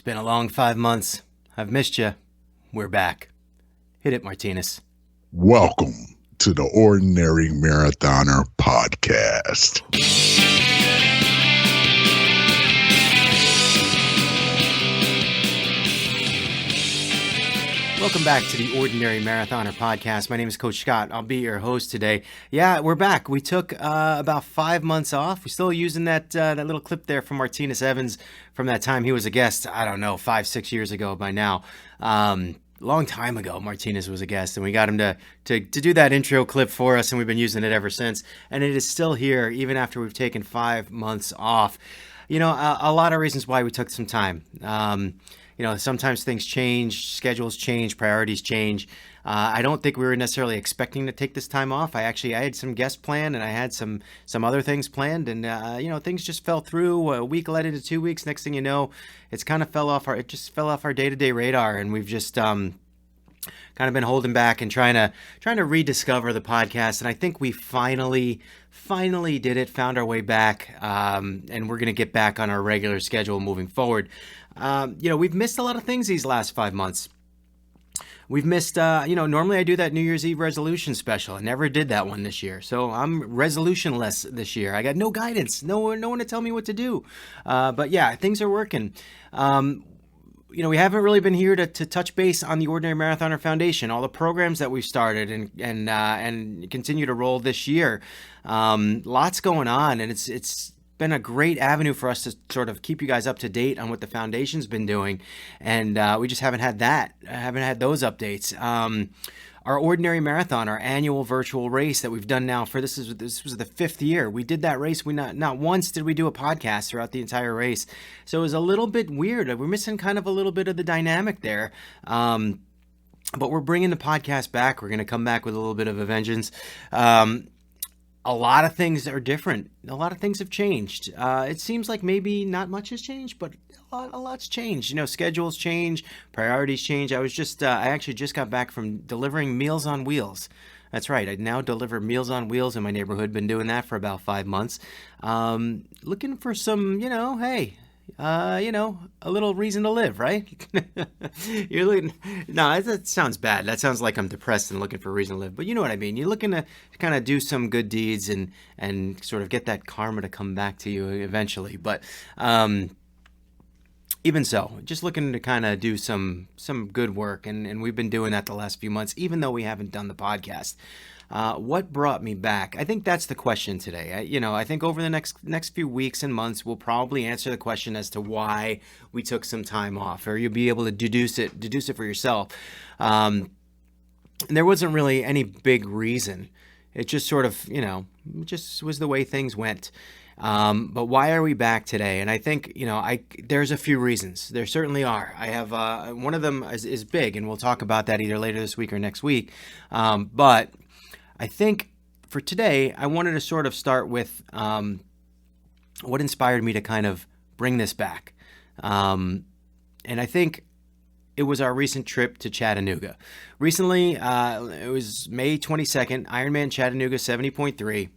been a long 5 months. I've missed you. We're back. Hit it, Martinez. Welcome to the Ordinary Marathoner Podcast. Welcome back to the Ordinary Marathoner Podcast. My name is Coach Scott. I'll be your host today. Yeah, we're back. We took about 5 months off. We're still using that little clip there from Martinez Evans from that time he was a guest, 5-6 years ago by now. Long time ago, Martinez was a guest, and we got him to do that intro clip for us, and we've been using it ever since. And it is still here, even after we've taken 5 months off. You know, a lot of reasons why we took some time. Sometimes things change, schedules change, priorities change. I don't think we were necessarily expecting to take this time off. I had some guests planned, and I had some other things planned, and things just fell through. A week led into 2 weeks. Next thing you know, it fell off our day-to-day radar, and we've just kind of been holding back and trying to rediscover the podcast. And I think we finally did it, found our way back, and we're going to get back on our regular schedule moving forward. We've missed a lot of things these last 5 months. We've missed, normally I do that New Year's Eve resolution special. I never did that one this year. So I'm resolutionless this year. I got no guidance, no one to tell me what to do. But yeah, things are working. We haven't really been here to touch base on the Ordinary Marathoner Foundation, all the programs that we've started and continue to roll this year. Lots going on, and it's been a great avenue for us to sort of keep you guys up to date on what the foundation's been doing, and we just haven't had those updates. Our Ordinary Marathon, our annual virtual race that we've done now for this was the 5th year. We did that race. We not once did we do a podcast throughout the entire race, so it was a little bit weird. We're missing kind of a little bit of the dynamic there. But we're bringing the podcast back. We're going to come back with a little bit of a vengeance. A lot of things are different. A lot of things have changed. It seems like maybe not much has changed, but a lot's changed. Schedules change, priorities change. I actually just got back from delivering Meals on Wheels. That's right. I now deliver Meals on Wheels in my neighborhood. Been doing that for about 5 months. Looking for some, a little reason to live, right? No, that sounds bad. That sounds like I'm depressed and looking for a reason to live. But you know what I mean. You're looking to kind of do some good deeds and sort of get that karma to come back to you eventually. But even so, just looking to kind of do some good work. And we've been doing that the last few months, even though we haven't done the podcast. What brought me back? I think that's the question today. I think over the next few weeks and months, we'll probably answer the question as to why we took some time off, or you'll be able to deduce it for yourself. There wasn't really any big reason. It just sort of, just was the way things went. But why are we back today? And I think, there's a few reasons. There certainly are. I have, one of them is big, and we'll talk about that either later this week or next week. But I think for today, I wanted to sort of start with what inspired me to kind of bring this back. And I think it was our recent trip to Chattanooga. Recently, it was May 22nd, Ironman Chattanooga 70.3.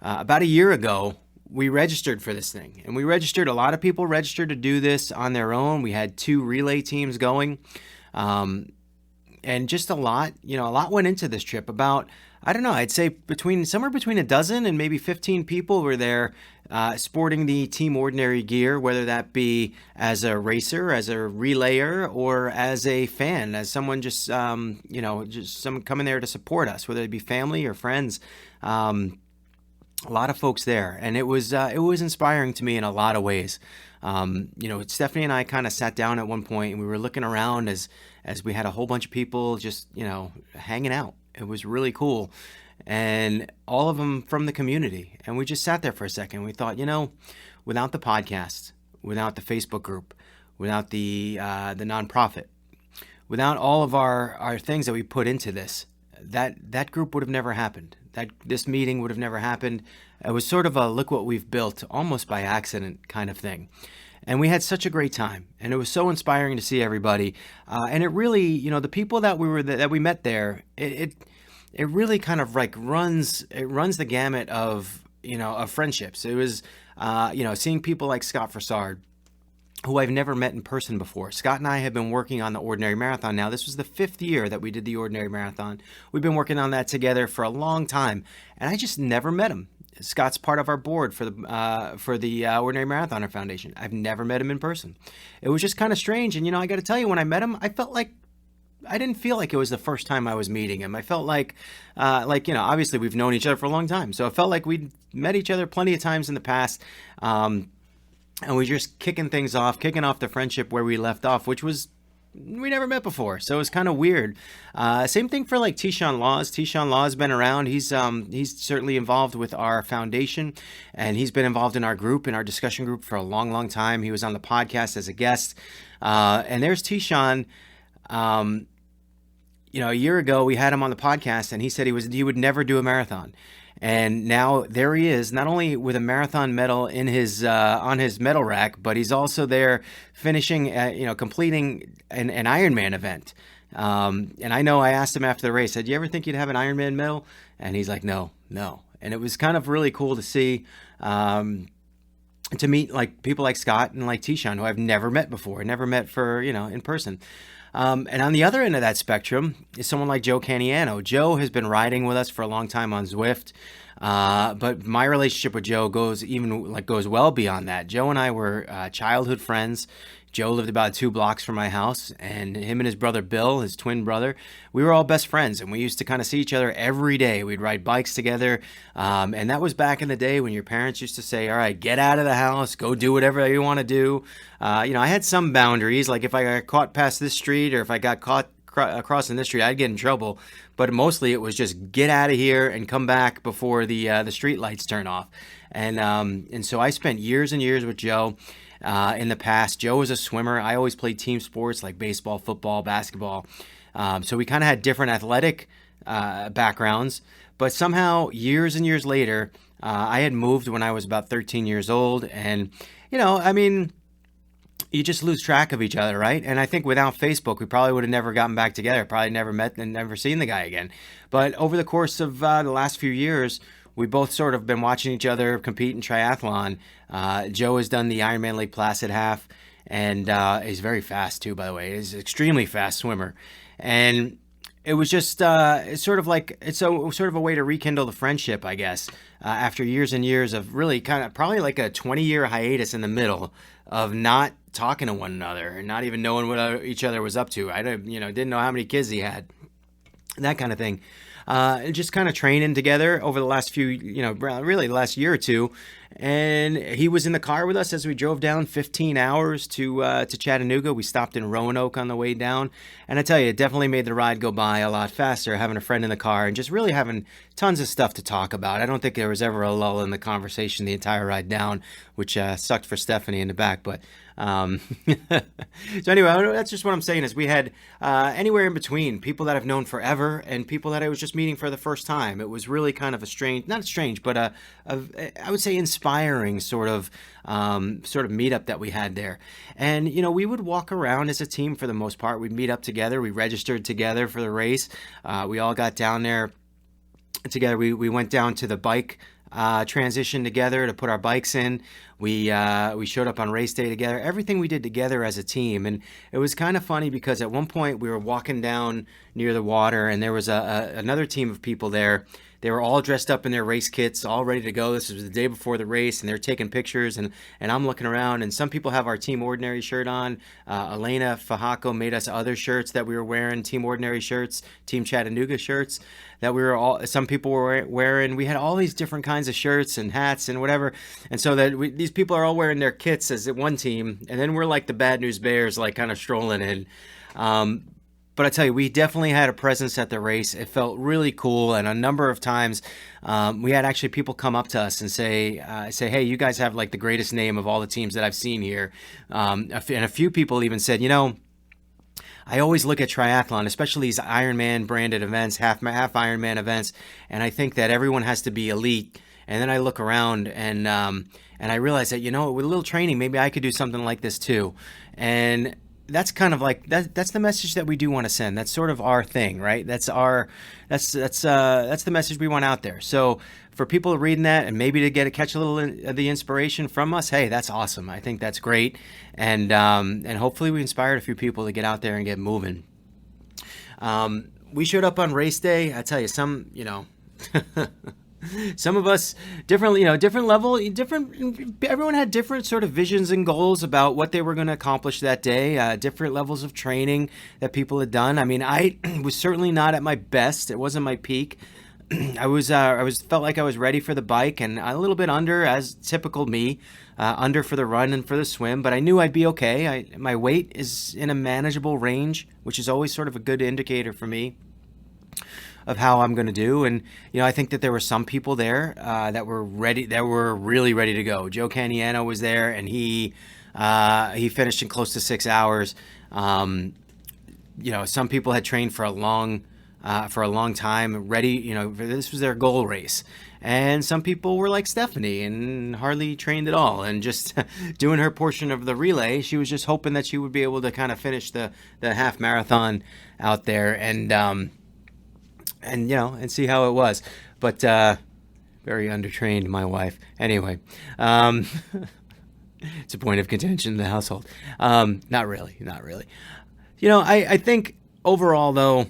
About a year ago, we registered for this thing. And a lot of people registered to do this on their own. We had 2 relay teams going. And just a lot went into this trip. About, I'd say somewhere between a dozen and maybe 15 people were there sporting the Team Ordinary gear, whether that be as a racer, as a relayer, or as a fan, as someone just someone coming there to support us, whether it be family or friends. A lot of folks there, and it was inspiring to me in a lot of ways. Stephanie and I kind of sat down at one point, and we were looking around as we had a whole bunch of people just hanging out. It was really cool, and all of them from the community. And we just sat there for a second. We thought, without the podcast, without the Facebook group, without the nonprofit, without all of our things that we put into this, that group would have never happened. This meeting would have never happened. It was sort of a look what we've built almost by accident kind of thing. And we had such a great time, and it was so inspiring to see everybody. And it really, the people that we met there, it really kind of like runs the gamut of friendships. It was, seeing people like Scott Fassard, who I've never met in person before. Scott and I have been working on the Ordinary Marathon now. This was the 5th year that we did the Ordinary Marathon. We've been working on that together for a long time, and I just never met him. Scott's part of our board for the Ordinary Marathoner Foundation. I've never met him in person. It was just kind of strange, and I got to tell you, when I met him, I didn't feel like it was the first time I was meeting him. I felt like obviously we've known each other for a long time, so it felt like we'd met each other plenty of times in the past. And we were just kicking off the friendship where we left off, which was we never met before. So it was kind of weird. Same thing for like T-Shawn Laws. T-Shawn Laws been around. He's certainly involved with our foundation, and he's been involved in our group, in our discussion group for a long, long time. He was on the podcast as a guest. And there's T-Shawn. A year ago we had him on the podcast, and he said he would never do a marathon. And now there he is, not only with a marathon medal in his on his medal rack, but he's also there finishing, completing an Ironman event. And I know I asked him after the race, said, "Do you ever think you'd have an Ironman medal?" And he's like, "No." And it was kind of really cool to see, to meet like people like Scott and like T-Shawn, who I've never met before, never met for in person. And on the other end of that spectrum is someone like Joe Caniano. Joe has been riding with us for a long time on Zwift, but my relationship with Joe goes well beyond that. Joe and I were childhood friends. Joe lived about 2 blocks from my house, and him and his brother Bill, his twin brother, we were all best friends, and we used to kind of see each other every day. We'd ride bikes together, and that was back in the day when your parents used to say, "All right, get out of the house, go do whatever you want to do." I had some boundaries, like if I got caught past this street or if I got caught crossing this street, I'd get in trouble. But mostly it was just get out of here and come back before the street lights turn off. And so I spent years and years with Joe. In the past, Joe was a swimmer. I always played team sports like baseball, football, basketball. So we kind of had different athletic backgrounds. But somehow, years and years later, I had moved when I was about 13 years old. And, you just lose track of each other, right? And I think without Facebook, we probably would have never gotten back together, probably never met and never seen the guy again. But over the course of the last few years, we both sort of been watching each other compete in triathlon. Joe has done the Ironman Lake Placid half, and he's very fast too, by the way. He's an extremely fast swimmer. And it was just it's sort of a way to rekindle the friendship, I guess, after years and years of really kind of probably like a 20-year hiatus in the middle of not talking to one another and not even knowing what each other was up to. I didn't know how many kids he had, that kind of thing. Just kind of training together over the last really the last year or two. And he was in the car with us as we drove down 15 hours to Chattanooga. We stopped in Roanoke on the way down. And I tell you, it definitely made the ride go by a lot faster, having a friend in the car and just really having tons of stuff to talk about. I don't think there was ever a lull in the conversation the entire ride down, which sucked for Stephanie in the back. But so anyway, that's just what I'm saying is we had anywhere in between people that I've known forever and people that I was just meeting for the first time. It was really kind of not strange, but I would say inspiring sort of meetup that we had there. And, we would walk around as a team for the most part. We'd meet up together. We registered together for the race. We all got down there together. We went down to the bike transition together to put our bikes in. We showed up on race day together. Everything we did together as a team. And it was kind of funny because at one point we were walking down near the water and there was another team of people there. They were all dressed up in their race kits, all ready to go. This was the day before the race, and they're taking pictures, and I'm looking around, and some people have our Team Ordinary shirt on. Elena Fajaco made us other shirts that we were wearing, Team Ordinary shirts, Team Chattanooga shirts that some people were wearing. We had all these different kinds of shirts and hats and whatever, and so these people are all wearing their kits as one team, and then we're like the Bad News Bears, like kind of strolling in. But I tell you, we definitely had a presence at the race. It felt really cool. And a number of times we had actually people come up to us and say, hey, you guys have like the greatest name of all the teams that I've seen here. And a few people even said, I always look at triathlon, especially these Ironman branded events, half Ironman events, and I think that everyone has to be elite. And then I look around and I realize that, with a little training, maybe I could do something like this too. And that's kind of like that's the message that we do want to send. That's sort of our thing, right? That's the message we want out there. So for people reading that and maybe to catch a little of the inspiration from us, hey, that's awesome. I think that's great, and hopefully we inspired a few people to get out there and get moving. We showed up on race day. I tell you, some of us different level, everyone had different sort of visions and goals about what they were going to accomplish that day, different levels of training that people had done. I mean, I was certainly not at my best. It wasn't my peak. I felt like I was ready for the bike and a little bit under, as typical me, under for the run and for the swim, but I knew I'd be okay. My weight is in a manageable range, which is always sort of a good indicator for me of how I'm going to do. And, I think that there were some people there that were really ready to go. Joe Caniano was there, and he finished in close to 6 hours. Some people had trained for a long time, ready, this was their goal race. And some people were like Stephanie and hardly trained at all and just doing her portion of the relay. She was just hoping that she would be able to kind of finish the half marathon out there and see how it was. But very undertrained, my wife. Anyway, it's a point of contention in the household. Not really. I think overall, though,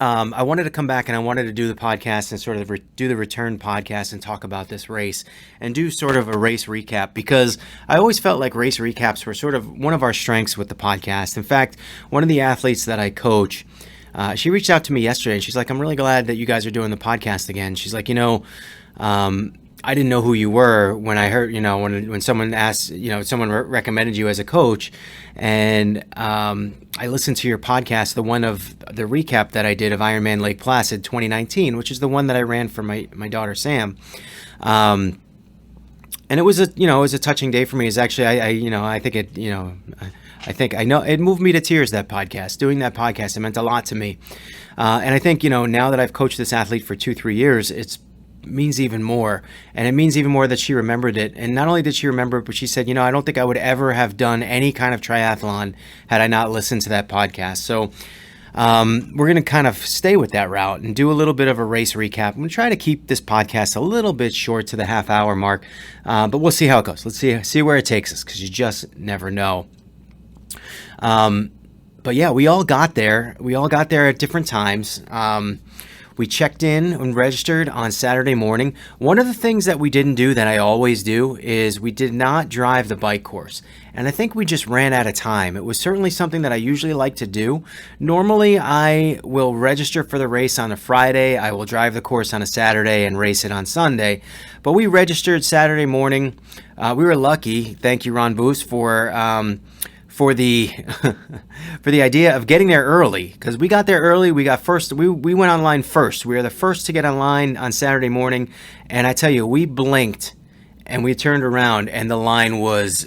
I wanted to come back and I wanted to do the podcast and sort of do the return podcast and talk about this race and do sort of a race recap, because I always felt like race recaps were sort of one of our strengths with the podcast. In fact, one of the athletes that I coach, she reached out to me yesterday and she's like, I'm really glad that you guys are doing the podcast again. She's like, I didn't know who you were when I heard, when someone asked, someone recommended you as a coach. And I listened to your podcast, the one of the recap that I did of Ironman Lake Placid 2019, which is the one that I ran for my daughter, Sam. And it was a touching day for me. It's actually, I think it moved me to tears, that podcast. Doing that podcast, it meant a lot to me. And I think, now that I've coached this athlete for 2-3 years, it means even more. And it means even more that she remembered it. And not only did she remember it, but she said, I don't think I would ever have done any kind of triathlon had I not listened to that podcast. So we're going to kind of stay with that route and do a little bit of a race recap. I'm going to try to keep this podcast a little bit short to the half-hour mark, but we'll see how it goes. Let's see where it takes us, because you just never know. But yeah, we all got there. We all got there at different times. We checked in and registered on Saturday morning. One of the things that we didn't do that I always do is we did not drive the bike course. And I think we just ran out of time. It was certainly something that I usually like to do. Normally, I will register for the race on a Friday. I will drive the course on a Saturday and race it on Sunday. But we registered Saturday morning. We were lucky. Thank you, Ron Boos, for the for the idea of getting there early, because we got there early. We got first. We went online first. We were the first to get online on Saturday morning, and I tell you, we blinked and we turned around and the line was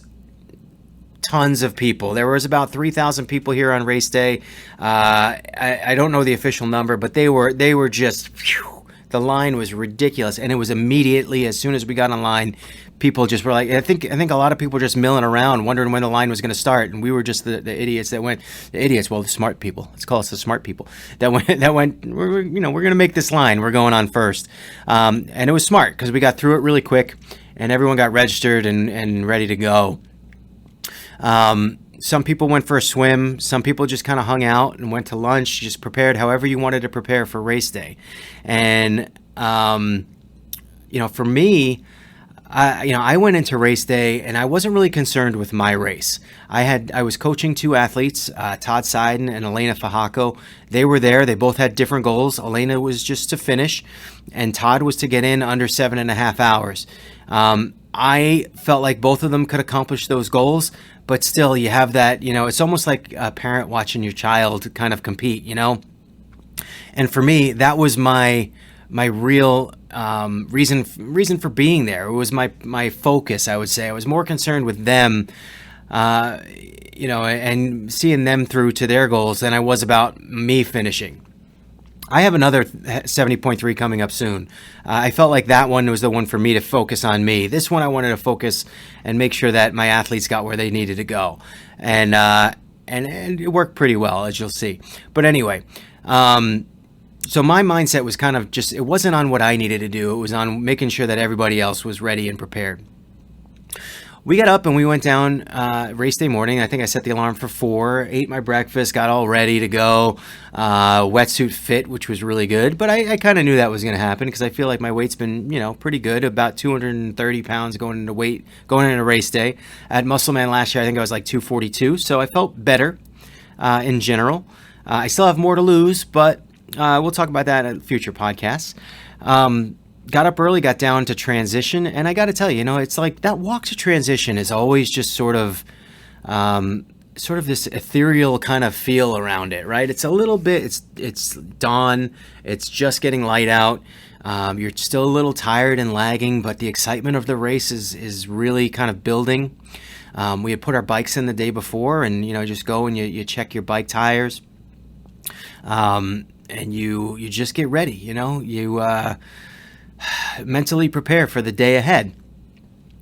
tons of people. There was about 3,000 people here on race day. I don't know the official number, but they were just phew, the line was ridiculous, and it was immediately as soon as we got online. People just were like, I think a lot of people were just milling around, wondering when the line was going to start, and we were just the idiots that went. The idiots, well, the smart people. Let's call us the smart people that went. We're going to make this line. We're going on first, and it was smart because we got through it really quick, and everyone got registered and ready to go. Some people went for a swim. Some people just kind of hung out and went to lunch. Just prepared however you wanted to prepare for race day, and for me. I went into race day and I wasn't really concerned with my race. I was coaching two athletes, Todd Seiden and Elena Fajaco. They were there. They both had different goals. Elena was just to finish, and Todd was to get in under 7.5 hours. I felt like both of them could accomplish those goals, but still, you have that. It's almost like a parent watching your child kind of compete. And for me, that was my real reason for being there. It was my focus, I would say. I was more concerned with them, and seeing them through to their goals than I was about me finishing. I have another 70.3 coming up soon. I felt like that one was the one for me to focus on me. This one I wanted to focus and make sure that my athletes got where they needed to go. And and it worked pretty well, as you'll see. But anyway, so my mindset was kind of just, it wasn't on what I needed to do. It was on making sure that everybody else was ready and prepared. We got up and we went down race day morning. I think I set the alarm for 4, ate my breakfast, got all ready to go. Wetsuit fit, which was really good. But I kind of knew that was going to happen because I feel like my weight's been, pretty good, about 230 pounds going into race day. At Muscleman last year, I think I was like 242. So I felt better in general. I still have more to lose, but we'll talk about that in future podcasts. Got up early, got down to transition, and I got to tell you, it's like that walk to transition is always just sort of this ethereal kind of feel around it, right? It's a little bit, it's dawn, it's just getting light out. You're still a little tired and lagging, but the excitement of the race is really kind of building. We had put our bikes in the day before, and just go and you check your bike tires, and you just get ready. You mentally prepare for the day ahead.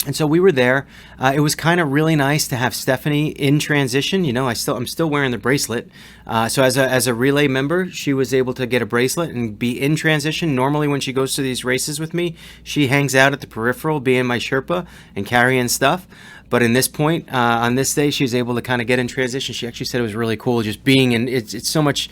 And so we were there. It was kind of really nice to have Stephanie in transition. I'm still wearing the bracelet. So as a relay member, she was able to get a bracelet and be in transition. Normally when she goes to these races with me, she hangs out at the peripheral, being my Sherpa and carrying stuff. But in this point, on this day, she was able to kind of get in transition. She actually said it was really cool just being in. It's so much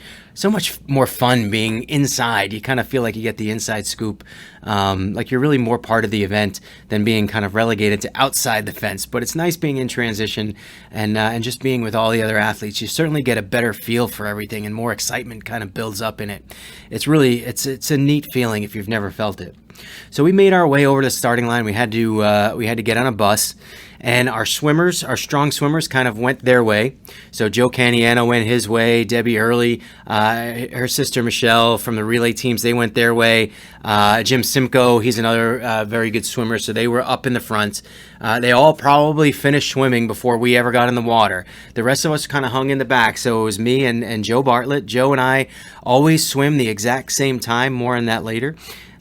more fun being inside. You kind of feel like you get the inside scoop, like you're really more part of the event than being kind of relegated to outside the fence. But it's nice being in transition and just being with all the other athletes. You certainly get a better feel for everything, and more excitement kind of builds up in it. It's a neat feeling if you've never felt it. So we made our way over to the starting line. We had to get on a bus. And our strong swimmers kind of went their way. So Joe Caniano went his way, Debbie Early, her sister Michelle from the relay teams, they went their way. Jim Simcoe, he's another very good swimmer, so they were up in the front. They all probably finished swimming before we ever got in the water. The rest of us kind of hung in the back, so it was me and Joe Bartlett. Joe and I always swim the exact same time, more on that later.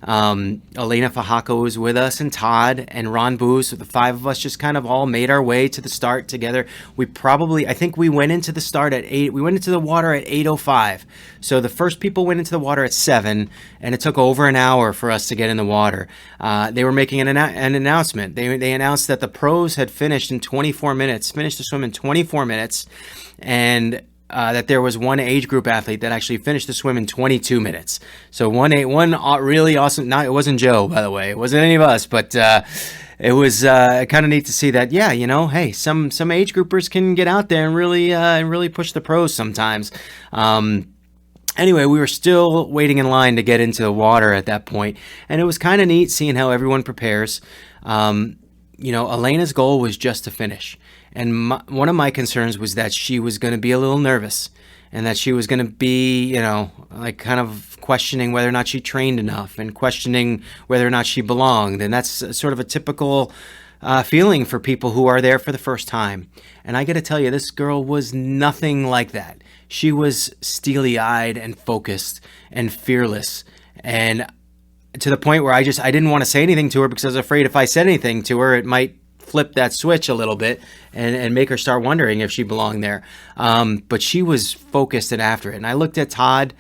Elena Fajaco was with us, and Todd and Ron Booz. So the 5 of us just kind of all made our way to the start together. I think we went into the start at 8. We went into the water at 8:05. So the first people went into the water at 7, and it took over an hour for us to get in the water. They were making an announcement. They announced that the pros had finished the swim in 24 minutes, and that there was one age group athlete that actually finished the swim in 22 minutes. So one really awesome. It wasn't Joe, by the way. It wasn't any of us, but it was kind of neat to see that. Yeah, hey, some age groupers can get out there and really push the pros sometimes. Anyway, we were still waiting in line to get into the water at that point, and it was kind of neat seeing how everyone prepares. Elena's goal was just to finish. And one of my concerns was that she was going to be a little nervous, and that she was going to be, kind of questioning whether or not she trained enough, and questioning whether or not she belonged. And that's sort of a typical feeling for people who are there for the first time. And I got to tell you, this girl was nothing like that. She was steely-eyed and focused and fearless, and to the point where I didn't want to say anything to her because I was afraid if I said anything to her, it might flip that switch a little bit and make her start wondering if she belonged there. But she was focused and after it. And I looked at Todd,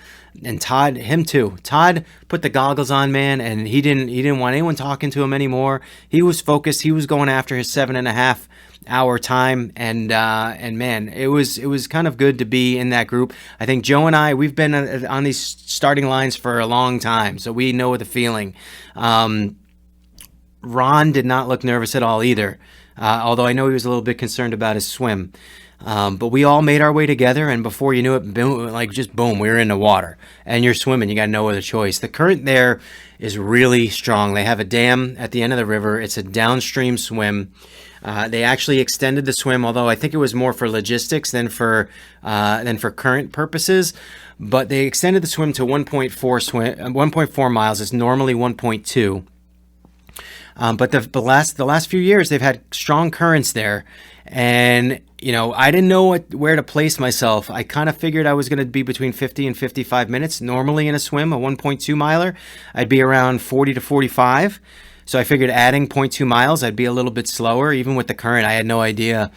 and him too. Todd put the goggles on, man, and he didn't want anyone talking to him anymore. He was focused. He was going after his 7.5 hour time, and man, it was kind of good to be in that group. I think Joe and I, we've been on these starting lines for a long time, so we know the feeling. Ron did not look nervous at all either, although I know he was a little bit concerned about his swim. But we all made our way together, and before you knew it, boom, we were in the water. And you're swimming, you got no other choice. The current there is really strong. They have a dam at the end of the river. It's a downstream swim. They actually extended the swim, although I think it was more for logistics than for current purposes. But they extended the swim to 1.4 miles. It's normally 1.2. But the last few years, they've had strong currents there, and I didn't know where to place myself. I kind of figured I was going to be between 50 and 55 minutes. Normally in a swim, a 1.2 miler, I'd be around 40 to 45. So I figured adding 0.2 miles, I'd be a little bit slower, even with the current. I had no idea.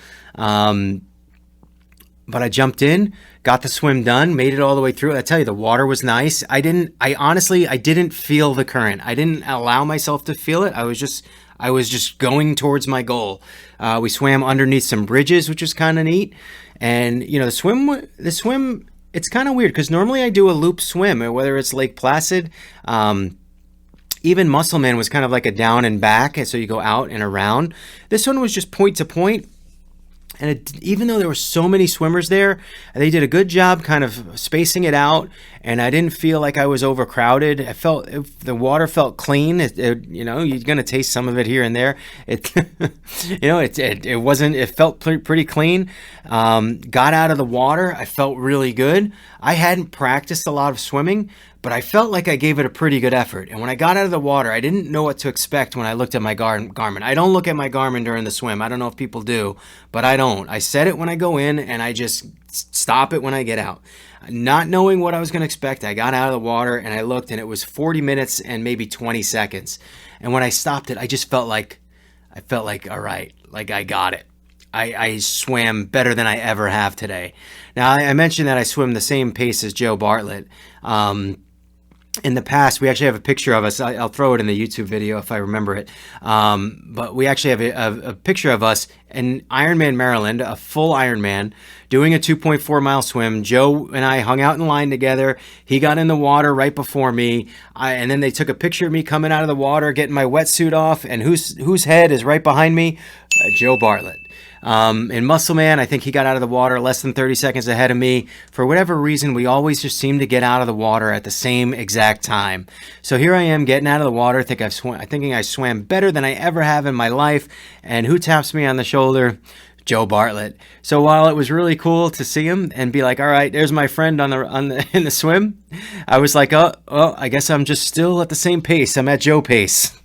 but I jumped in, got the swim done, made it all the way through. I tell you, the water was nice. I honestly didn't feel the current. I didn't allow myself to feel it. I was just going towards my goal. We swam underneath some bridges, which was kind of neat. And the swim, it's kind of weird because normally I do a loop swim, whether it's Lake Placid. Even Musselman was kind of like a down and back, and so you go out and around. This one was just point to point. And even though there were so many swimmers there, they did a good job kind of spacing it out, and I didn't feel like I was overcrowded. The water felt clean. You're gonna taste some of it here and there. It felt pretty clean. Got out of the water, I felt really good. I hadn't practiced a lot of swimming, but I felt like I gave it a pretty good effort. And when I got out of the water, I didn't know what to expect when I looked at my Garmin. I don't look at my Garmin during the swim. I don't know if people do, but I don't. I set it when I go in, and I just stop it when I get out. Not knowing what I was going to expect, I got out of the water, and I looked, and it was 40 minutes and maybe 20 seconds. And when I stopped it, I just felt like, all right, like I got it. I swam better than I ever have today. Now, I mentioned that I swim the same pace as Joe Bartlett. In the past, we actually have a picture of us. I'll throw it in the YouTube video if I remember it. But we actually have a picture of us in Ironman, Maryland, a full Ironman, doing a 2.4 mile swim. Joe and I hung out in line together. He got in the water right before me. And then they took a picture of me coming out of the water, getting my wetsuit off. And whose head is right behind me? Joe Bartlett. In Musselman, I think he got out of the water less than 30 seconds ahead of me. For whatever reason, we always just seem to get out of the water at the same exact time. So here I am getting out of the water, thinking I swam better than I ever have in my life. And who taps me on the shoulder? Joe Bartlett. So while it was really cool to see him and be like, all right, there's my friend in the swim, I was like, oh, I guess I'm just still at the same pace. I'm at Joe pace.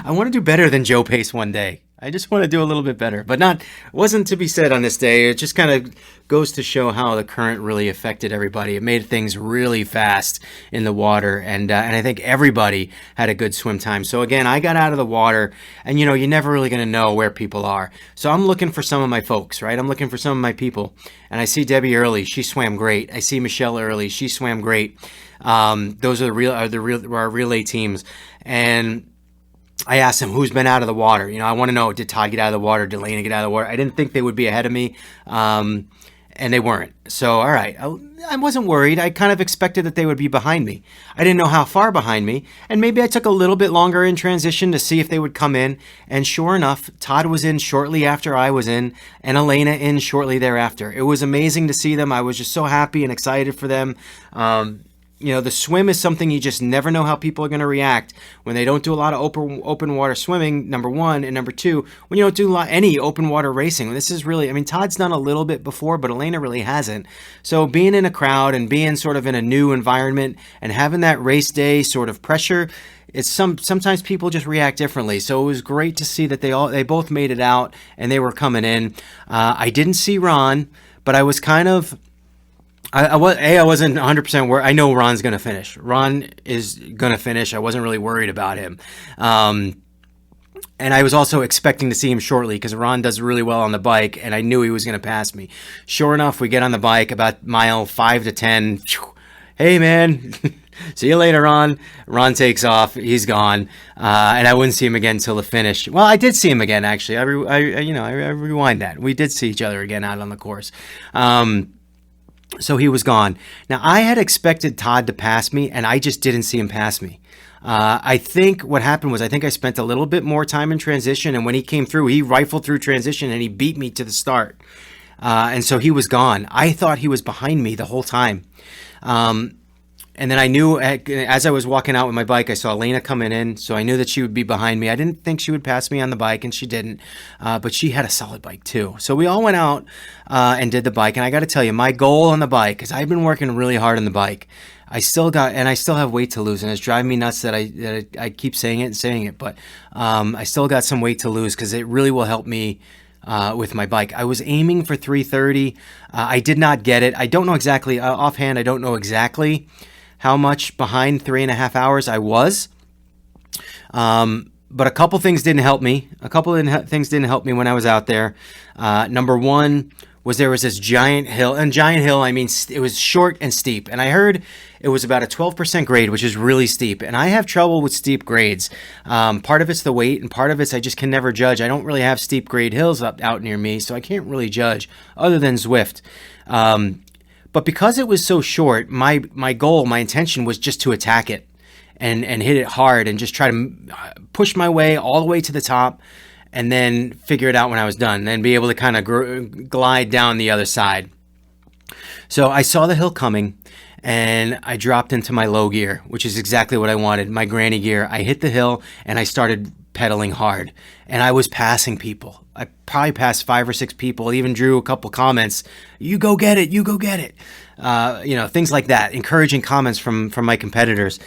I want to do better than Joe pace one day. I just want to do a little bit better, but wasn't to be said on this day. It just kind of goes to show how the current really affected everybody. It made things really fast in the water, and I think everybody had a good swim time. So again, I got out of the water, and you're never really going to know where people are. So I'm looking for some of my folks, right? I'm looking for some of my people, and I see Debbie Early. She swam great. I see Michelle Early. She swam great. Those are our relay teams, and I asked him who's been out of the water. I want to know, did Todd get out of the water? Did Lena get out of the water? I didn't think they would be ahead of me, and they weren't. So, all right, I wasn't worried. I kind of expected that they would be behind me. I didn't know how far behind me, and maybe I took a little bit longer in transition to see if they would come in. And sure enough, Todd was in shortly after I was in, and Elena in shortly thereafter. It was amazing to see them. I was just so happy and excited for them. The swim is something you just never know how people are going to react when they don't do a lot of open water swimming, number one, and number two, when you don't do any open water racing. This is really, Todd's done a little bit before, but Elena really hasn't. So being in a crowd and being sort of in a new environment and having that race day sort of pressure, sometimes people just react differently. So it was great to see that they both made it out and they were coming in. I didn't see Ron, but I was kind of, I wasn't 100% worried. I know Ron's going to finish. Ron is going to finish. I wasn't really worried about him. And I was also expecting to see him shortly because Ron does really well on the bike, and I knew he was going to pass me. Sure enough, we get on the bike about mile 5 to 10. Hey, man. See you later, Ron. Ron takes off. He's gone. And I wouldn't see him again until the finish. Well, I did see him again, actually. I rewind that. We did see each other again out on the course. So he was gone. Now, I had expected Todd to pass me, and I just didn't see him pass me. I think what happened was I spent a little bit more time in transition, and when he came through, he rifled through transition, and he beat me to the start. And so he was gone. I thought he was behind me the whole time. And then I knew as I was walking out with my bike, I saw Elena coming in, so I knew that she would be behind me. I didn't think she would pass me on the bike, and she didn't, but she had a solid bike too. So we all went out and did the bike, and I got to tell you, my goal on the bike, because I've been working really hard on the bike, I still have weight to lose, and it's driving me nuts that I keep saying it, but I still got some weight to lose because it really will help me with my bike. I was aiming for 3:30. I did not get it. I don't know exactly, offhand, I don't know exactly how much behind 3.5 hours I was. But a couple things didn't help me. Things didn't help me when I was out there. Number one, there was this giant hill, and giant hill, I mean, it was short and steep. And I heard it was about a 12% grade, which is really steep. And I have trouble with steep grades. Part of it's the weight, and part of it's I just can never judge. I don't really have steep grade hills out near me, so I can't really judge other than Zwift. But because it was so short, my goal, my intention was just to attack it and hit it hard and just try to push my way all the way to the top, and then figure it out when I was done, and then be able to kind of glide down the other side. So I saw the hill coming, and I dropped into my low gear, which is exactly what I wanted, my granny gear. I hit the hill, and I started pedaling hard, and I was passing people. I probably passed 5 or 6 people, even drew a couple comments, you go get it, you go get it. Things like that, encouraging comments from my competitors.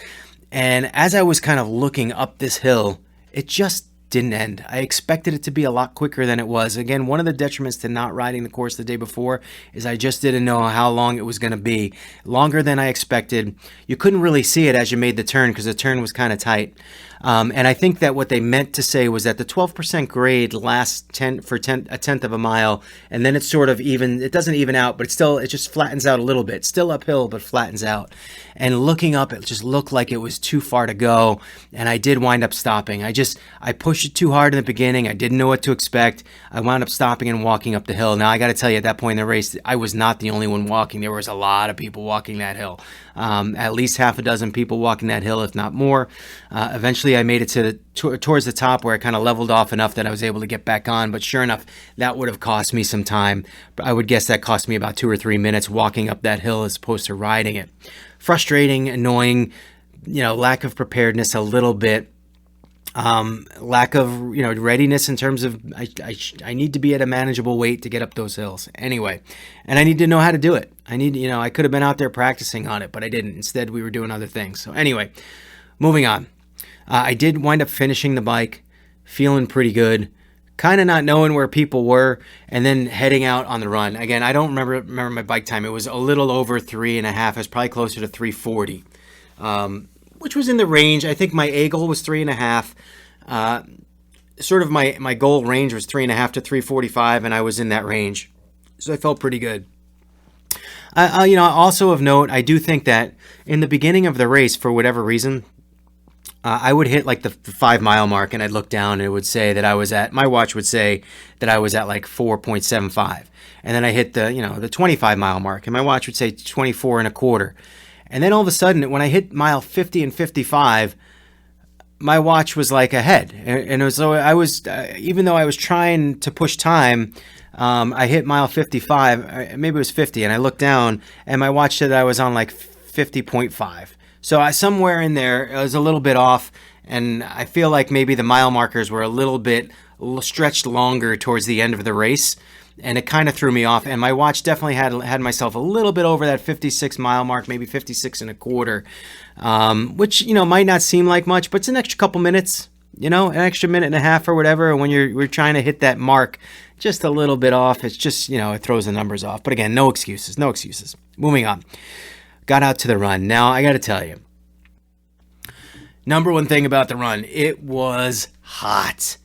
And as I was kind of looking up this hill, it just didn't end. I expected it to be a lot quicker than it was. Again, one of the detriments to not riding the course the day before is I just didn't know how long it was going to be. Longer than I expected. You couldn't really see it as you made the turn because the turn was kind of tight. And I think that what they meant to say was that the 12% grade lasts a tenth of a mile, and then it's sort of even. It doesn't even out, but it just flattens out a little bit. Still uphill, but flattens out. And looking up, it just looked like it was too far to go, and I did wind up stopping. I pushed it too hard in the beginning. I didn't know what to expect. I wound up stopping and walking up the hill. Now I got to tell you, at that point in the race, I was not the only one walking. There was a lot of people walking that hill. At least half a dozen people walking that hill, if not more. Eventually, I made it towards the top where I kind of leveled off enough that I was able to get back on. But sure enough, that would have cost me some time. I would guess that cost me about 2 or 3 minutes walking up that hill as opposed to riding it. Frustrating, annoying, lack of preparedness a little bit. Lack of readiness in terms of I need to be at a manageable weight to get up those hills anyway, and I need to know how to do it. I could have been out there practicing on it, but I didn't. Instead, we were doing other things. So anyway, moving on. I did wind up finishing the bike, feeling pretty good, kind of not knowing where people were, and then heading out on the run. Again, I don't remember my bike time. It was a little over 3.5. It was probably closer to 3:40. Which was in the range. I think my A goal was 3.5. Sort of my goal range was 3.5 to 3:45, and I was in that range. So I felt pretty good. Also of note, I do think that in the beginning of the race, for whatever reason, I would hit like the 5 mile mark, and I'd look down and it would say that my watch would say that I was at like 4.75. And then I hit the 25 mile mark, and my watch would say 24.25. And then all of a sudden, when I hit mile 50 and 55, my watch was like ahead. And it was, so I was, even though I was trying to push time, I hit mile 55, maybe it was 50, and I looked down, and my watch said that I was on like 50.5. So somewhere in there, it was a little bit off, and I feel like maybe the mile markers were a little bit stretched longer towards the end of the race. And it kind of threw me off. And my watch definitely had myself a little bit over that 56 mile mark, maybe 56.25, which, might not seem like much, but it's an extra couple minutes, an extra minute and a half or whatever. And when we're trying to hit that mark just a little bit off, it's just, it throws the numbers off. But again, no excuses. Moving on. Got out to the run. Now, I got to tell you, number one thing about the run, it was hot.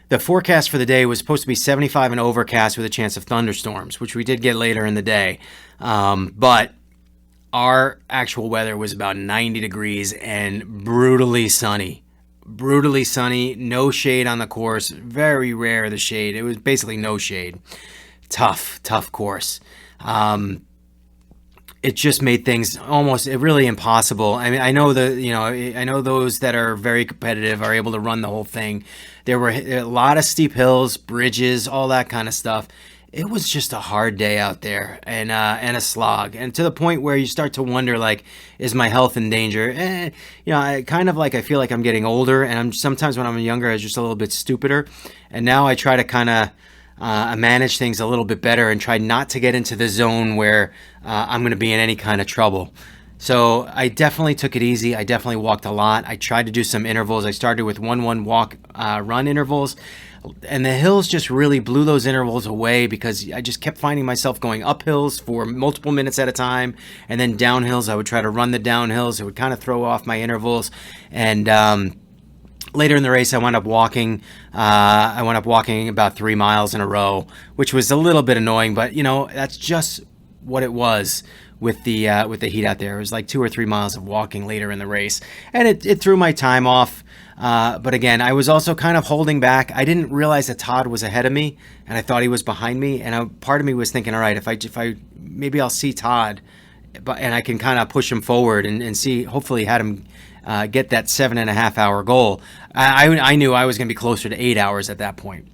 The forecast for the day was supposed to be 75 and overcast with a chance of thunderstorms, which we did get later in the day. But our actual weather was about 90 degrees and brutally sunny. No shade on the course. Very rare, the shade. It was basically no shade. Tough course. It just made things almost really impossible. I mean, I know those that are very competitive are able to run the whole thing. There were a lot of steep hills, bridges, all that kind of stuff. It was just a hard day out there and a slog, and to the point where you start to wonder, like, is my health in danger? I feel like I'm getting older, and sometimes when I'm younger, I was just a little bit stupider, and now I try to kind of manage things a little bit better and try not to get into the zone where I'm going to be in any kind of trouble. So I definitely took it easy. I definitely walked a lot. I tried to do some intervals. I started with 1-1 walk, run intervals, and the hills just really blew those intervals away because I just kept finding myself going up hills for multiple minutes at a time, and then downhills. I would try to run the downhills. It would kind of throw off my intervals, and later in the race, I wound up walking. I wound up walking about 3 miles in a row, which was a little bit annoying, but that's just what it was with the heat out there. It was like 2 or 3 miles of walking later in the race, and it threw my time off. But again, I was also kind of holding back. I didn't realize that Todd was ahead of me, and I thought he was behind me. And part of me was thinking, all right, if I maybe I'll see Todd, and I can kind of push him forward and see, hopefully, had him get that 7.5 hour goal. I knew I was going to be closer to 8 hours at that point.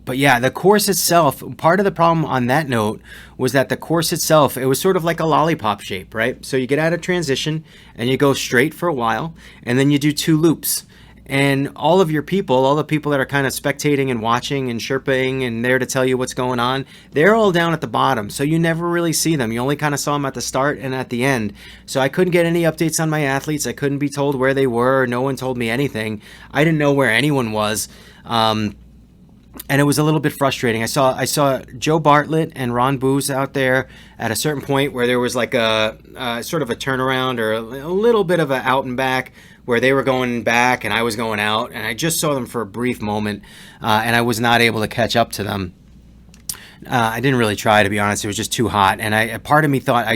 But yeah, the course itself, part of the problem on that note was that the course itself, it was sort of like a lollipop shape, right? So you get out of transition and you go straight for a while, and then you do 2 loops. And all the people that are kind of spectating and watching and chirping and there to tell you what's going on, they're all down at the bottom. So you never really see them. You only kind of saw them at the start and at the end. So I couldn't get any updates on my athletes. I couldn't be told where they were. No one told me anything. I didn't know where anyone was. And it was a little bit frustrating. I saw Joe Bartlett and Ron Booz out there at a certain point where there was like a sort of a turnaround or a little bit of an out and back where they were going back and I was going out, and I just saw them for a brief moment, and I was not able to catch up to them. I didn't really try, to be honest. It was just too hot, and a part of me thought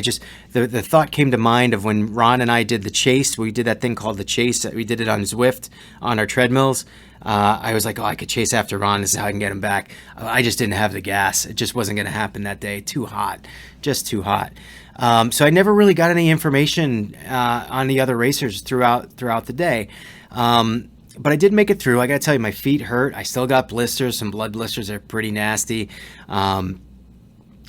the thought came to mind of when Ron and I did the chase. We did that thing called the chase. We did it on Zwift on our treadmills. I was like, oh, I could chase after Ron. This is how I can get him back. I just didn't have the gas. It just wasn't going to happen that day. Too hot, just too hot. So I never really got any information on the other racers throughout the day. But I did make it through. I got to tell you, my feet hurt. I still got blisters, some blood blisters. They're pretty nasty.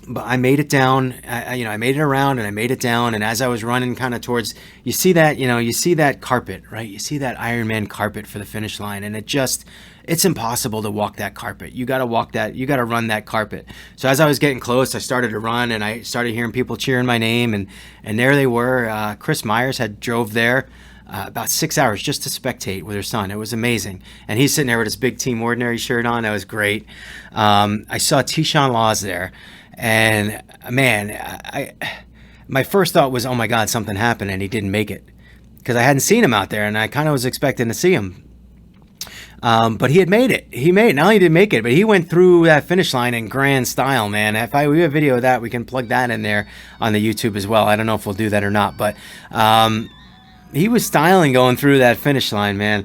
But I made it down. I made it around and I made it down. And as I was running kind of towards, you see that carpet, right? You see that Ironman carpet for the finish line. And it's impossible to walk that carpet. You got to run that carpet. So as I was getting close, I started to run and I started hearing people cheering my name. And there they were. Chris Myers had drove there about 6 hours just to spectate with her son. It was amazing. And he's sitting there with his big Team Ordinaries shirt on. That was great. I saw Tyshawn Laws there. And man, my first thought was, oh my God, something happened and he didn't make it, because I hadn't seen him out there and I kind of was expecting to see him. But he had made it. Not only did he make it, but he went through that finish line in grand style, man. We have a video of that, we can plug that in there on the YouTube as well. I don't know if we'll do that or not, but he was styling going through that finish line, man.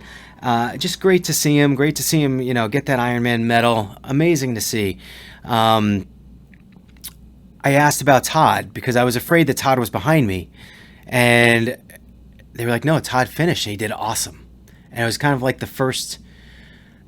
Just great to see him. Great to see him, get that Ironman medal. Amazing to see. I asked about Todd because I was afraid that Todd was behind me, and they were like, no, Todd finished and he did awesome. And it was kind of like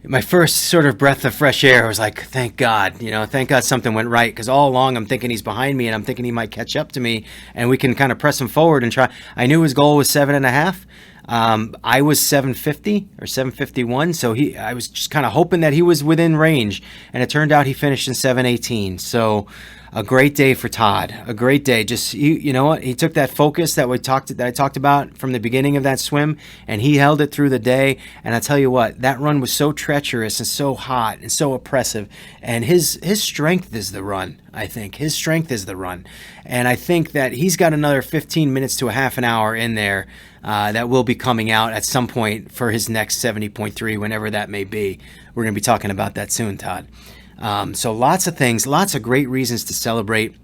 my first sort of breath of fresh air. I was like, thank God, thank God something went right, because all along I'm thinking he's behind me and I'm thinking he might catch up to me and we can kind of press him forward and try. I knew his goal was 7.5. I was 750 or 751, so I was just kind of hoping that he was within range, and it turned out he finished in 718. So a great day for Todd. A great day. Just you know what? He took that focus that I talked about from the beginning of that swim, and he held it through the day. And I tell you what, that run was so treacherous and so hot and so oppressive. And his strength is the run. I think his strength is the run, and I think that he's got another 15 minutes to a half an hour in there that will be coming out at some point for his next 70.3, whenever that may be. We're going to be talking about that soon, Todd. So lots of things, lots of great reasons to celebrate.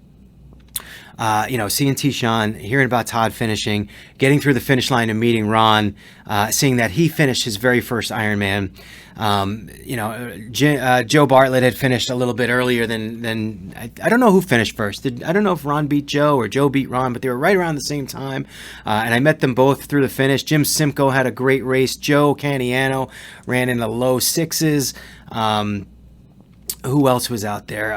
Seeing Tyshawn, hearing about Todd finishing, getting through the finish line and meeting Ron, seeing that he finished his very first Ironman. Joe Bartlett had finished a little bit earlier than I don't know who finished first. I don't know if Ron beat Joe or Joe beat Ron, but they were right around the same time. And I met them both through the finish. Jim Simcoe had a great race. Joe Caniano ran in the low 6s. Who else was out there?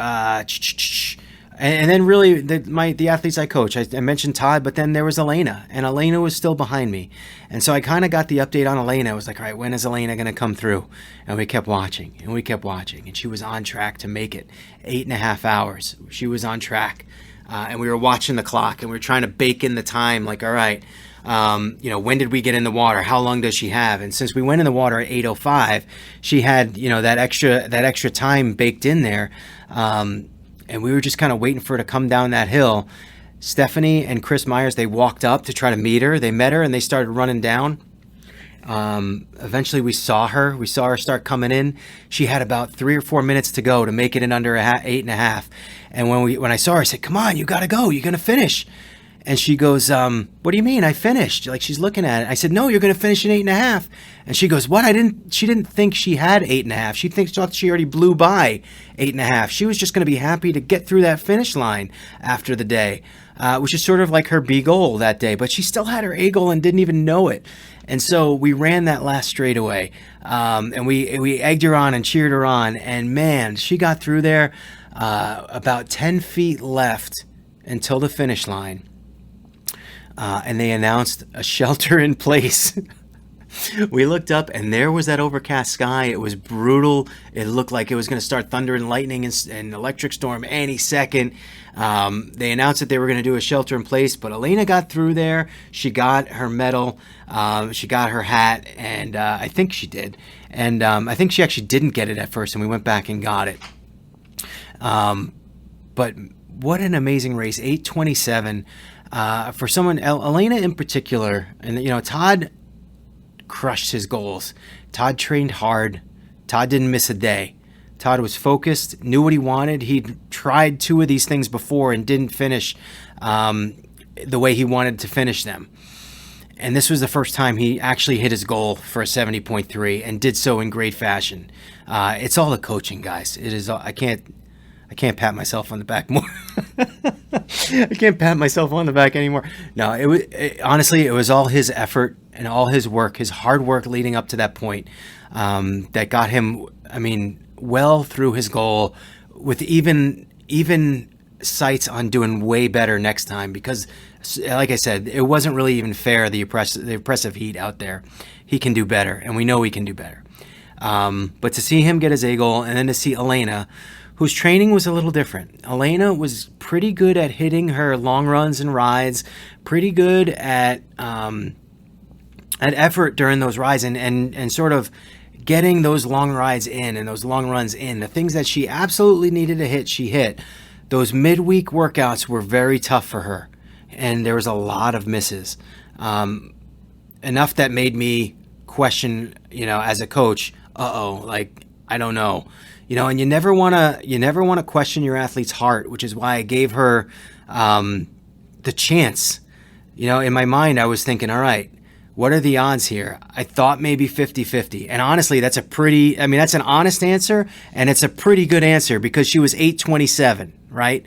And then really the athletes I coach, I mentioned Todd, but then there was Elena, and Elena was still behind me. And so I kind of got the update on Elena. I was like, all right, when is Elena going to come through? And we kept watching, and she was on track to make it 8.5 hours. She was on track. And we were watching the clock, and we were trying to bake in the time, like, all right, when did we get in the water? How long does she have? And since we went in the water at 8:05, she had, that extra time baked in there. And we were just kind of waiting for her to come down that hill. Stephanie and Chris Myers, they walked up to try to meet her. They met her and they started running down. Eventually we saw her start coming in. She had about 3 or 4 minutes to go to make it in under 8.5. And when I saw her, I said, come on, you got to go. You're going to finish. And she goes, what do you mean? I finished. Like, she's looking at it. I said, no, you're going to finish in 8.5. And she goes, what? She didn't think she had 8.5. She thought she already blew by 8.5. She was just going to be happy to get through that finish line after the day, which is sort of like her B goal that day. But she still had her A goal and didn't even know it. And so we ran that last straightaway, and we egged her on and cheered her on. And man, she got through there, about 10 feet left until the finish line. And they announced a shelter in place. We looked up, and there was that overcast sky. It was brutal. It looked like it was going to start thunder and lightning and electric storm any second. They announced that they were going to do a shelter in place, but Elena got through there. She got her medal. She got her hat, and I think she did. And I think she actually didn't get it at first, and we went back and got it. But what an amazing race, 8:27. For someone, Elena in particular, and Todd crushed his goals. Todd trained hard. Todd didn't miss a day. Todd was focused, knew what he wanted. He'd tried 2 of these things before and didn't finish the way he wanted to finish them. And this was the first time he actually hit his goal for a 70.3 and did so in great fashion. It's all the coaching, guys. It is. I can't pat myself on the back more. I can't pat myself on the back anymore. No, honestly, it was all his effort and all his work, his hard work leading up to that point, that got him, well through his goal, with even sights on doing way better next time. Because, like I said, it wasn't really even fair, the oppressive heat out there. He can do better, and we know he can do better. But to see him get his A goal, and then to see Elena, whose training was a little different. Elena was pretty good at hitting her long runs and rides, pretty good at effort during those rides, and sort of getting those long rides in and those long runs in. The things that she absolutely needed to hit, she hit. Those midweek workouts were very tough for her, and there was a lot of misses. Enough that made me question, as a coach, I don't know. And you never want to question your athlete's heart, which is why I gave her the chance. In my mind, I was thinking, all right, what are the odds here? I thought maybe 50-50. And honestly, that's that's an honest answer, and it's a pretty good answer, because she was 8:27, right?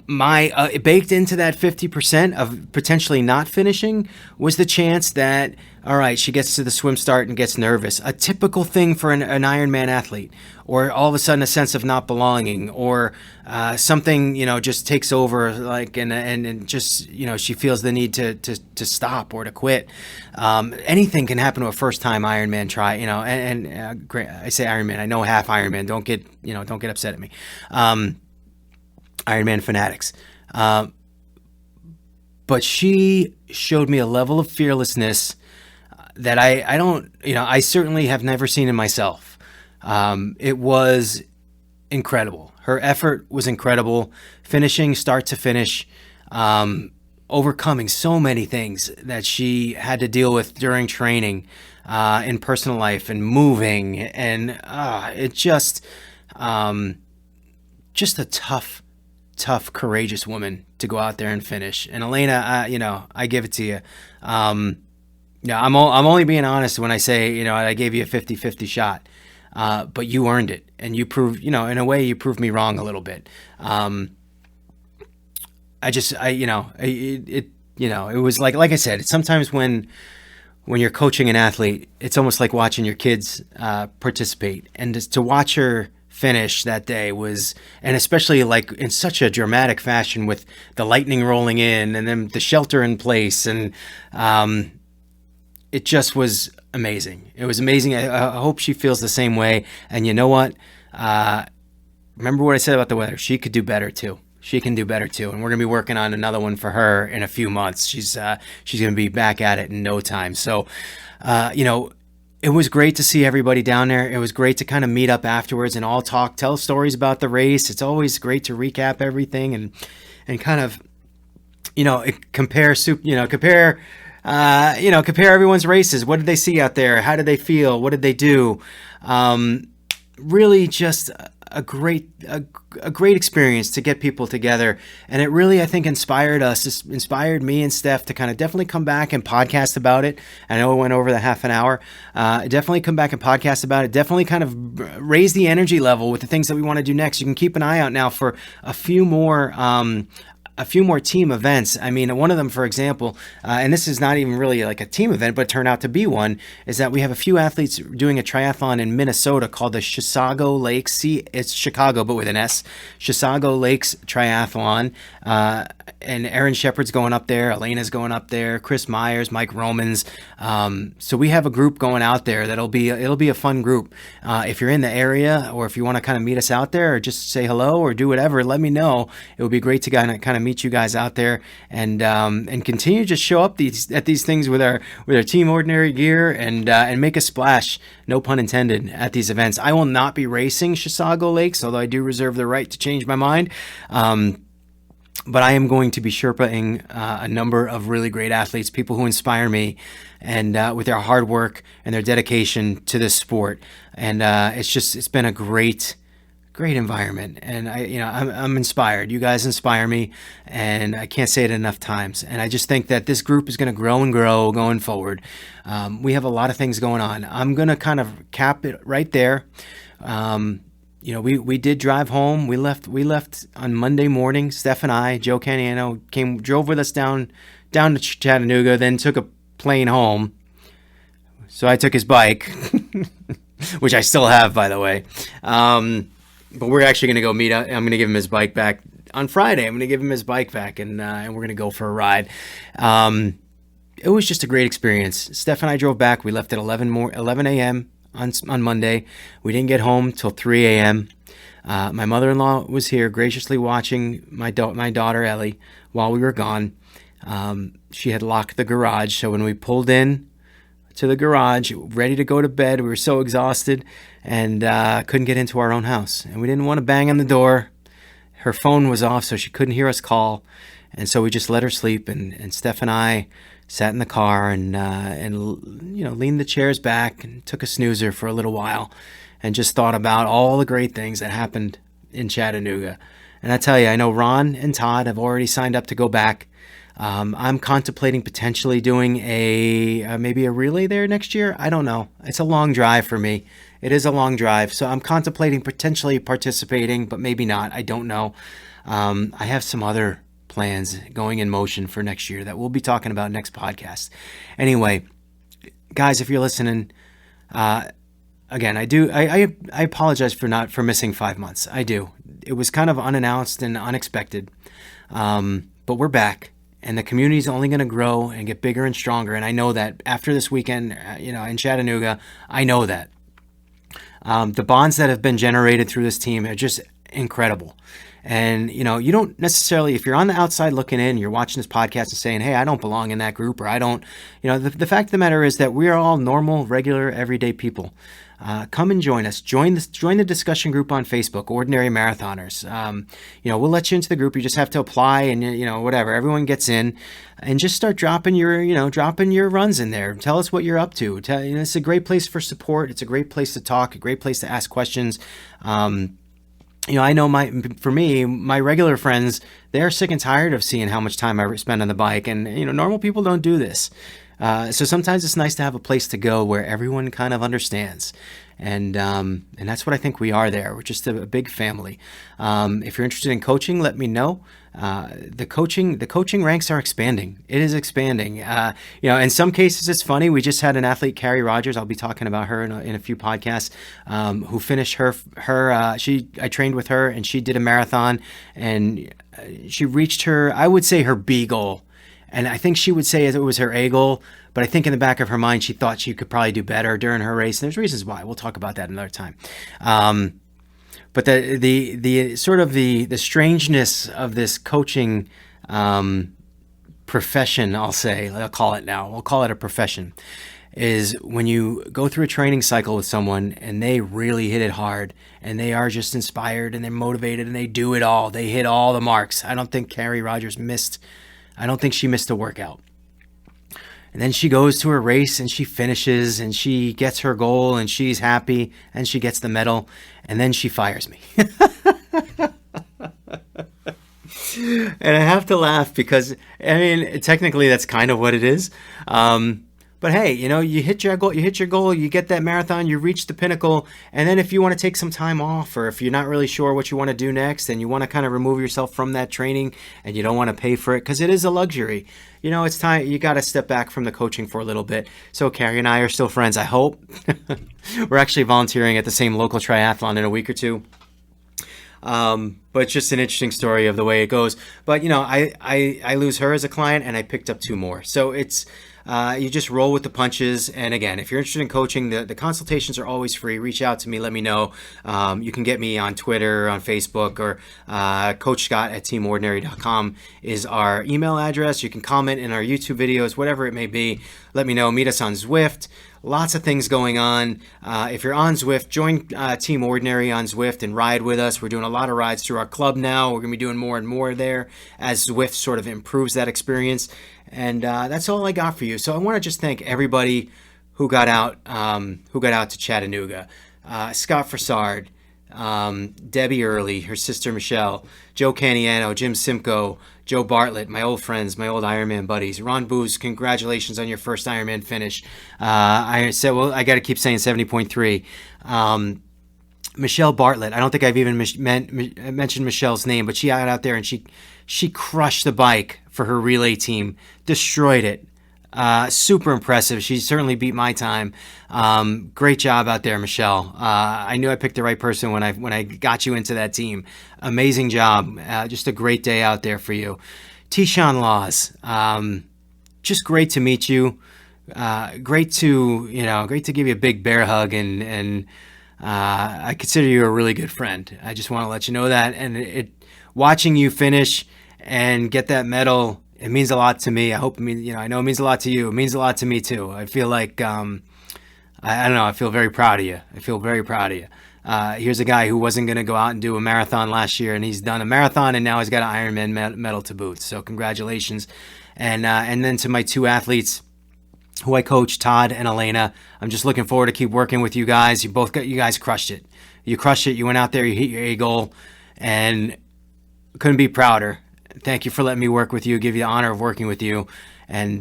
Baked into that 50% of potentially not finishing was the chance that, all right, she gets to the swim start and gets nervous. A typical thing for an Ironman athlete, or all of a sudden a sense of not belonging, or something, just takes over, and just, she feels the need to stop or to quit. Anything can happen to a first time Ironman try, great, I say Ironman, I know half Ironman. Don't get upset at me. Ironman fanatics. But she showed me a level of fearlessness that I certainly have never seen in myself. It was incredible. Her effort was incredible, finishing start to finish, overcoming so many things that she had to deal with during training, in personal life, and moving, and it just a tough, courageous woman to go out there and finish. And Elena, I give it to you. I'm only being honest when I say, I gave you a 50-50 shot, but you earned it, and you proved, in a way, you proved me wrong a little bit. It was like I said, sometimes when you're coaching an athlete, it's almost like watching your kids participate, and to watch her finish that day was, and especially like in such a dramatic fashion, with the lightning rolling in and then the shelter in place, and it just was amazing. It was amazing. I hope she feels the same way. And you know what? Remember what I said about the weather. She could do better too. She can do better too. And we're going to be working on another one for her in a few months. She's going to be back at it in no time. So, it was great to see everybody down there. It was great to kind of meet up afterwards and all tell stories about the race. It's always great to recap everything and kind of, compare compare everyone's races. What did they see out there? How did they feel? What did they do? Really just a great experience to get people together. And it really, I think, inspired me and Steph to kind of definitely come back and podcast about it. I know it went over the half an hour. Definitely come back and podcast about it. Definitely kind of raise the energy level with the things that we want to do next. You can keep an eye out now for a few more team events. I mean, one of them, for example, and this is not even really like a team event, but turned out to be one, is that we have a few athletes doing a triathlon in Minnesota called the Chisago Lakes. It's Chicago, but with an S. Chisago Lakes Triathlon. And Aaron Shepard's going up there. Elena's going up there. Chris Myers, Mike Romans. So we have a group going out there it'll be a fun group. If you're in the area, or if you want to kind of meet us out there, or just say hello or do whatever, let me know. It would be great to kind of meet you guys out there and continue to just show up at these things with our Team Ordinary gear and make a splash, no pun intended, at these events. I will not be racing Chisago Lakes, although I do reserve the right to change my mind. But I am going to be Sherpaing a number of really great athletes, people who inspire me, and with their hard work and their dedication to this sport. And it's been a great environment. And I'm inspired. You guys inspire me, and I can't say it enough times. And I just think that this group is going to grow and grow going forward. We have a lot of things going on. I'm going to kind of cap it right there. We did drive home. We left on Monday morning. Steph and I, Joe Caniano, drove with us down to Chattanooga, then took a plane home. So I took his bike, which I still have, by the way. But we're actually going to go meet up. I'm going to give him his bike back on Friday. I'm going to give him his bike back, and we're going to go for a ride. It was just a great experience. Steph and I drove back. We left at 11 a.m. on Monday. We didn't get home till 3 a.m. My mother-in-law was here graciously watching my daughter Ellie while we were gone. She had locked the garage, so when we pulled in to the garage, ready to go to bed, we were so exhausted and couldn't get into our own house. And we didn't want to bang on the door. Her phone was off, so she couldn't hear us call. And so we just let her sleep, and Steph and I sat in the car and leaned the chairs back and took a snoozer for a little while and just thought about all the great things that happened in Chattanooga. And I tell you, I know Ron and Todd have already signed up to go back. I'm contemplating potentially doing maybe a relay there next year. I don't know. It's a long drive for me. It is a long drive. So I'm contemplating potentially participating, but maybe not. I don't know. I have some other plans going in motion for next year that we'll be talking about next podcast. Anyway, guys, if you're listening, again, I apologize for missing 5 months. I do. It was kind of unannounced and unexpected. But we're back, and the community is only going to grow and get bigger and stronger. And I know that after this weekend, in Chattanooga, I know that. The bonds that have been generated through this team are just incredible. And, you don't necessarily, if you're on the outside looking in, you're watching this podcast and saying, hey, I don't belong in that group, or I don't, the fact of the matter is that we are all normal, regular, everyday people. Come and join us. Join the discussion group on Facebook, Ordinary Marathoners. We'll let you into the group. You just have to apply, and whatever. Everyone gets in, and just start dropping your runs in there. Tell us what you're up to. It's a great place for support. It's a great place to talk. A great place to ask questions. I know for me, my regular friends, they're sick and tired of seeing how much time I spend on the bike, and normal people don't do this. So sometimes it's nice to have a place to go where everyone kind of understands. And that's what I think we are there. We're just a big family. If you're interested in coaching, let me know. The coaching ranks are expanding. It is expanding. In some cases it's funny. We just had an athlete, Carrie Rogers. I'll be talking about her in a few podcasts. Who finished I trained with her, and she did a marathon, and she reached I would say her B goal. And I think she would say it was her A goal, but I think in the back of her mind, she thought she could probably do better during her race. And there's reasons why. We'll talk about that another time. But the sort of the strangeness of this coaching profession, I'll call it now. We'll call it a profession, is when you go through a training cycle with someone and they really hit it hard and they are just inspired and they're motivated and they do it all. They hit all the marks. I don't think Carrie Rogers missed a workout. And then she goes to her race and she finishes and she gets her goal and she's happy and she gets the medal. And then she fires me. And I have to laugh because, I mean, technically that's kind of what it is. But hey, you hit your goal, you get that marathon, you reach the pinnacle. And then if you want to take some time off, or if you're not really sure what you want to do next and you want to kind of remove yourself from that training and you don't want to pay for it, because it is a luxury, it's time, you got to step back from the coaching for a little bit. So Carrie and I are still friends, I hope. We're actually volunteering at the same local triathlon in a week or two. But it's just an interesting story of the way it goes. But, I lose her as a client and I picked up 2 more. So it's, you just roll with the punches. And again, if you're interested in coaching, the consultations are always free. Reach out to me. Let me know. You can get me on Twitter, on Facebook, or Coach Scott at teamordinary.com is our email address. You can comment in our YouTube videos, whatever it may be. Let me know. Meet us on Zwift. Lots of things going on. If you're on Zwift, join Team Ordinary on Zwift and ride with us. We're doing a lot of rides through our club now. We're going to be doing more and more there as Zwift sort of improves that experience. And that's all I got for you. So I want to just thank everybody who got out to Chattanooga. Scott Fassard, Debbie Early, her sister Michelle, Joe Caniano, Jim Simcoe, Joe Bartlett, my old friends, my old Ironman buddies. Ron Booz, congratulations on your first Ironman finish. I said, well, I got to keep saying 70.3. Michelle Bartlett, I don't think I've even mentioned Michelle's name, but she got out there and she crushed the bike for her relay team, destroyed it. Super impressive. She certainly beat my time. Great job out there, Michelle. I knew I picked the right person when I got you into that team. Amazing job. Just a great day out there for you. T-Shawn Laws. Just great to meet you. Great to give you a big bear hug, and I consider you a really good friend. I just want to let you know that. And watching you finish and get that medal, it means a lot to me. I hope I know it means a lot to you. It means a lot to me too. I feel like, I don't know, I feel very proud of you. Here's a guy who wasn't going to go out and do a marathon last year, and he's done a marathon, and now he's got an Ironman medal to boot. So congratulations. And then to my 2 athletes who I coach, Todd and Elena, I'm just looking forward to keep working with you guys. You guys crushed it. You crushed it. You went out there, you hit your A goal, and couldn't be prouder. Thank you for letting me work with you, give you the honor of working with you, and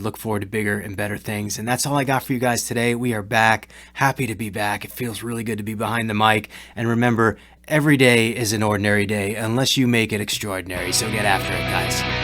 look forward to bigger and better things. And that's all I got for you guys today. We are back. Happy to be back. It feels really good to be behind the mic. And remember, every day is an ordinary day unless you make it extraordinary. So get after it, guys.